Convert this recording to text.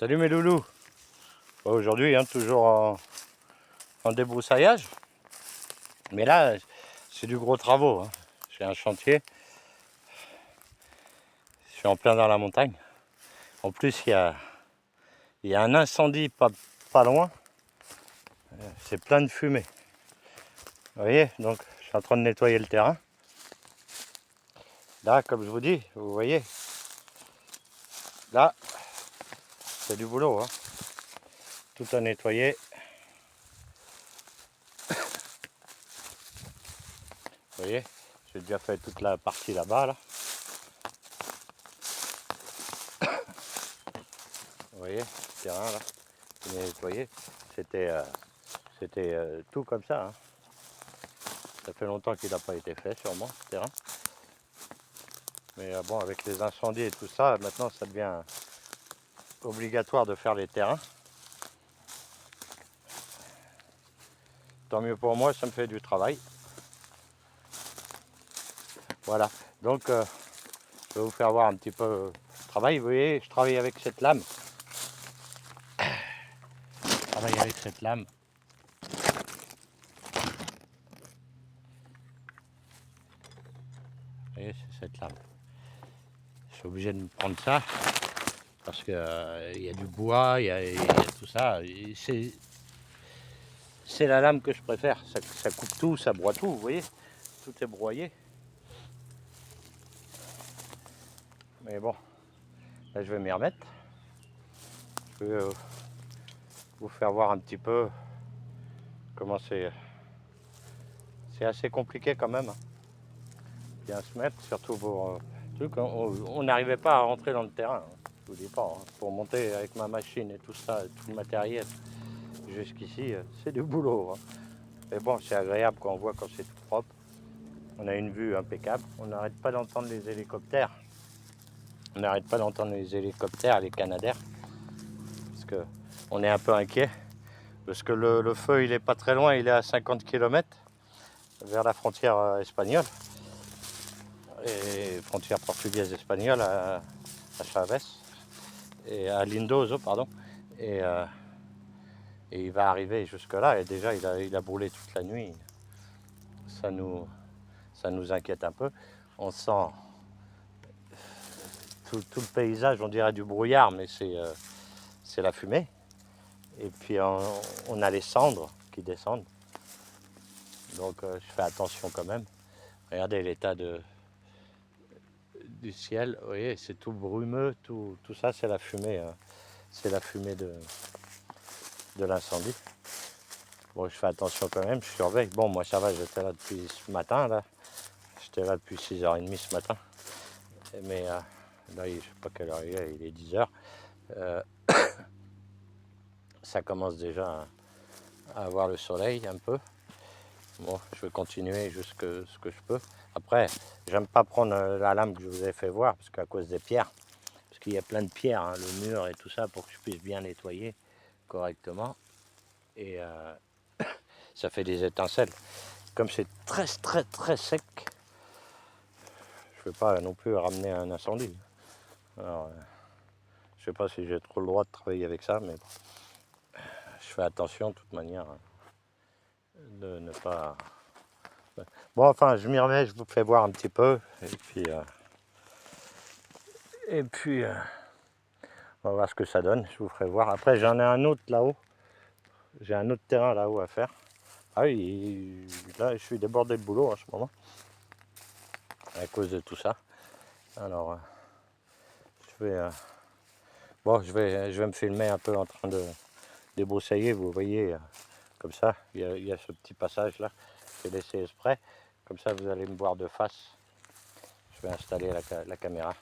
Salut mes loulous. Aujourd'hui, toujours en débroussaillage. Mais là, c'est du gros travaux. J'ai un chantier. Je suis en plein dans la montagne. En plus, il y a un incendie pas loin. C'est plein de fumée. Vous voyez, donc je suis en train de nettoyer le terrain. Là, comme je vous dis, vous voyez, là, c'est du boulot. Tout à nettoyer. Vous voyez, j'ai déjà fait toute la partie là-bas. Là. Vous voyez, le terrain là, je l'ai nettoyé. C'était tout comme ça. Ça fait longtemps qu'il n'a pas été fait, sûrement, ce terrain. Mais bon, avec les incendies et tout ça, maintenant ça devient obligatoire de faire les terrains. Tant mieux pour moi, ça me fait du travail. Voilà, donc je vais vous faire voir un petit peu le travail. Vous voyez, je travaille avec cette lame. Je travaille avec cette lame. Vous voyez, c'est cette lame. Je suis obligé de me prendre ça parce qu'il y a du bois, il y a tout ça. C'est la lame que je préfère. Ça coupe tout, ça broie tout, vous voyez. Tout est broyé. Mais bon, là je vais m'y remettre. Je vais vous faire voir un petit peu comment c'est. C'est assez compliqué quand même. Bien se mettre, surtout pour truc. On n'arrivait pas à rentrer dans le terrain. Je vous dis pas. Pour monter avec ma machine et tout ça, tout le matériel jusqu'ici, c'est du boulot. Mais bon, c'est agréable quand on voit quand c'est tout propre. On a une vue impeccable. On n'arrête pas d'entendre les hélicoptères. On n'arrête pas d'entendre les hélicoptères, les canadaires. Parce que on est un peu inquiet. Parce que le feu, il est pas très loin. Il est à 50 km vers la frontière espagnole. Et frontière portugaise espagnole à Chaves. Et à Lindoso, pardon. Et il va arriver jusque là. Et déjà, il a brûlé toute la nuit. Ça nous inquiète un peu. On sent tout le paysage, on dirait du brouillard, mais c'est la fumée. Et puis on a les cendres qui descendent. Donc je fais attention quand même. Regardez l'état du ciel. Vous voyez, c'est tout brumeux, tout ça, c'est la fumée. C'est la fumée de l'incendie. Bon, je fais attention quand même, je surveille. Bon, moi ça va, j'étais là depuis ce matin. Là. J'étais là depuis 6h30 ce matin. Mais là, je ne sais pas quelle heure il est 10h. Ça commence déjà à avoir le soleil un peu. Bon, je vais continuer jusqu'à ce que je peux. Après, j'aime pas prendre la lame que je vous ai fait voir, parce qu'à cause des pierres, parce qu'il y a plein de pierres, le mur et tout ça, pour que je puisse bien nettoyer correctement. Et ça fait des étincelles. Comme c'est très très très sec, je ne vais pas non plus ramener un incendie. Alors, je sais pas si j'ai trop le droit de travailler avec ça, mais bon, je fais attention de toute manière de ne pas. Bon, enfin, je m'y remets, je vous fais voir un petit peu, et puis on va voir ce que ça donne. Je vous ferai voir. Après, j'en ai un autre là-haut. J'ai un autre terrain là-haut à faire. Ah oui, là, je suis débordé de boulot en ce moment à cause de tout ça. Alors, je vais me filmer un peu en train de débroussailler. Vous voyez, comme ça, il y a ce petit passage là. J'ai laissé exprès. Comme ça, vous allez me voir de face. Je vais installer la caméra.